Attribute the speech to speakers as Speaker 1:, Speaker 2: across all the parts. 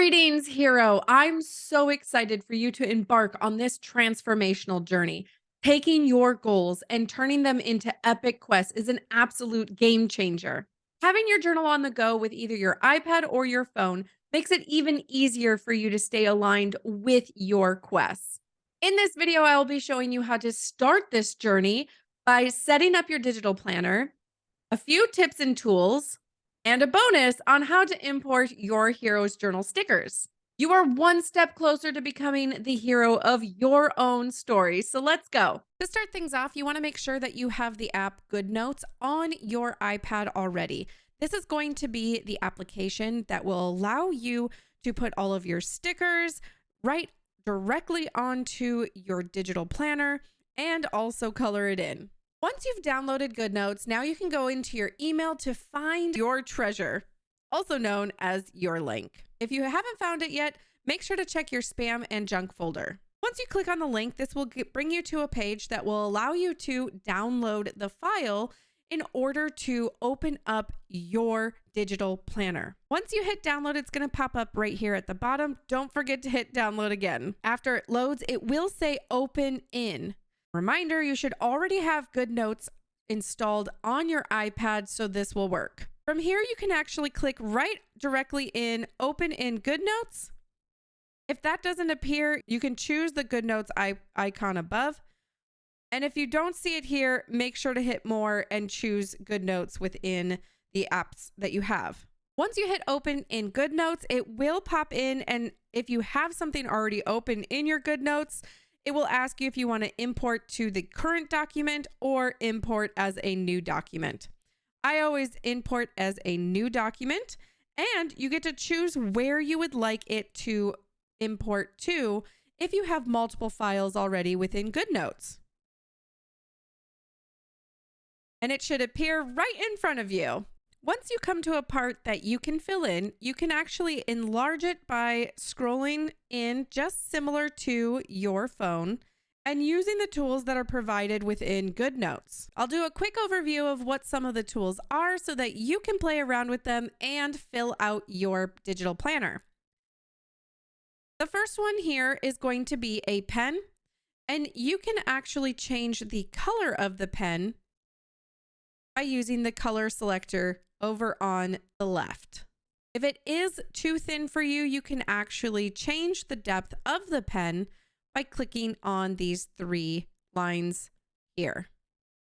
Speaker 1: Greetings, hero. I'm so excited for you to embark on this transformational journey. Taking your goals and turning them into epic quests is an absolute game changer. Having your journal on the go with either your iPad or your phone makes it even easier for you to stay aligned with your quests. In this video, I will be showing you how to start this journey by setting up your digital planner, a few tips and tools, and a bonus on how to import your hero's journal stickers. You are one step closer to becoming the hero of your own story. So let's go. To start things off, you want to make sure that you have the app GoodNotes on your iPad already. This is going to be the application that will allow you to put all of your stickers right directly onto your digital planner and also color it in. Once you've downloaded GoodNotes, now you can go into your email to find your treasure, also known as your link. If you haven't found it yet, make sure to check your spam and junk folder. Once you click on the link, this will bring you to a page that will allow you to download the file in order to open up your digital planner. Once you hit download, it's going to pop up right here at the bottom. Don't forget to hit download again. After it loads, it will say open in. Reminder, you should already have GoodNotes installed on your iPad, so this will work. From here, you can actually click right directly in Open in GoodNotes. If that doesn't appear, you can choose the GoodNotes icon above. And if you don't see it here, make sure to hit More and choose GoodNotes within the apps that you have. Once you hit Open in GoodNotes, it will pop in, and if you have something already open in your GoodNotes, it will ask you if you want to import to the current document or import as a new document. I always import as a new document, and you get to choose where you would like it to import to if you have multiple files already within GoodNotes. And it should appear right in front of you. Once you come to a part that you can fill in, you can actually enlarge it by scrolling in just similar to your phone and using the tools that are provided within GoodNotes. I'll do a quick overview of what some of the tools are so that you can play around with them and fill out your digital planner. The first one here is going to be a pen, and you can actually change the color of the pen by using the color selector over on the left. If it is too thin for you, you can actually change the depth of the pen by clicking on these three lines here.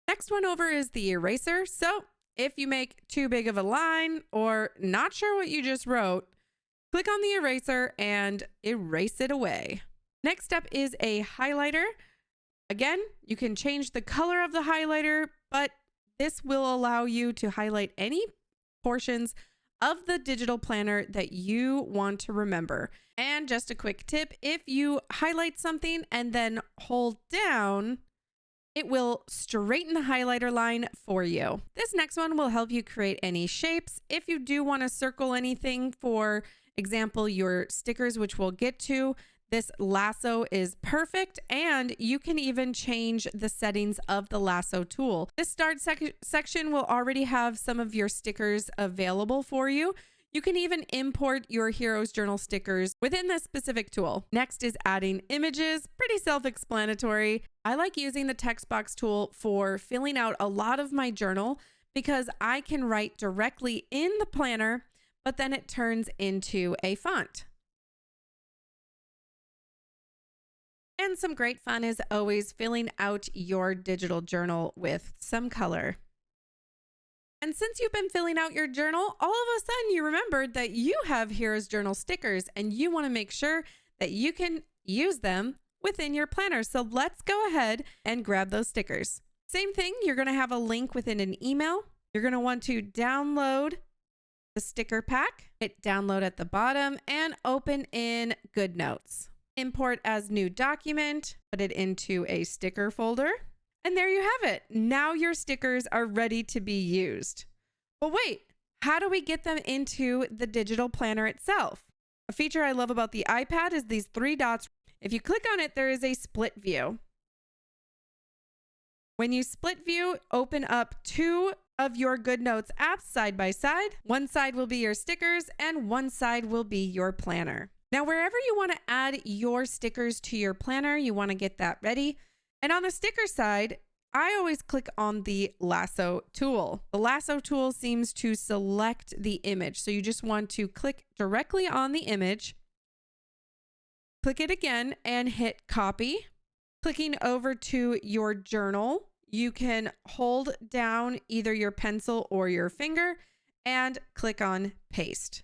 Speaker 1: Next one over is the eraser. So if you make too big of a line or not sure what you just wrote, click on the eraser and erase it away. Next up is a highlighter. Again, you can change the color of the highlighter, but this will allow you to highlight any portions of the digital planner that you want to remember. And just a quick tip, if you highlight something and then hold down, it will straighten the highlighter line for you. This next one will help you create any shapes. If you do want to circle anything, for example, your stickers, which we'll get to, this lasso is perfect, and you can even change the settings of the lasso tool. This start section will already have some of your stickers available for you. You can even import your hero's journal stickers within this specific tool. Next is adding images, pretty self-explanatory. I like using the text box tool for filling out a lot of my journal because I can write directly in the planner, but then it turns into a font. And some great fun is always filling out your digital journal with some color. And since you've been filling out your journal, all of a sudden you remembered that you have Hero's Journal stickers and you want to make sure that you can use them within your planner. So let's go ahead and grab those stickers. Same thing, you're going to have a link within an email. You're going to want to download the sticker pack, hit download at the bottom, and open in GoodNotes. Import as new document, put it into a sticker folder, and there you have it. Now your stickers are ready to be used. But wait, how do we get them into the digital planner itself? A feature I love about the iPad is these three dots. If you click on it, there is a split view. When you split view, open up two of your GoodNotes apps side by side. One side will be your stickers and one side will be your planner. Now, wherever you want to add your stickers to your planner, you want to get that ready. And on the sticker side, I always click on the lasso tool. The lasso tool seems to select the image. So you just want to click directly on the image, click it again and hit copy. Clicking over to your journal, you can hold down either your pencil or your finger and click on paste.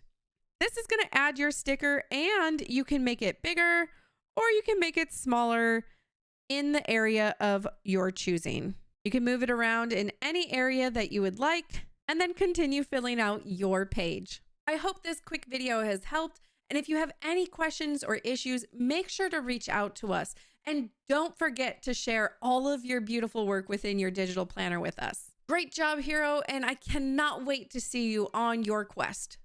Speaker 1: This is going to add your sticker and you can make it bigger or you can make it smaller in the area of your choosing. You can move it around in any area that you would like and then continue filling out your page. I hope this quick video has helped. And if you have any questions or issues, make sure to reach out to us. And don't forget to share all of your beautiful work within your digital planner with us. Great job, hero, and I cannot wait to see you on your quest.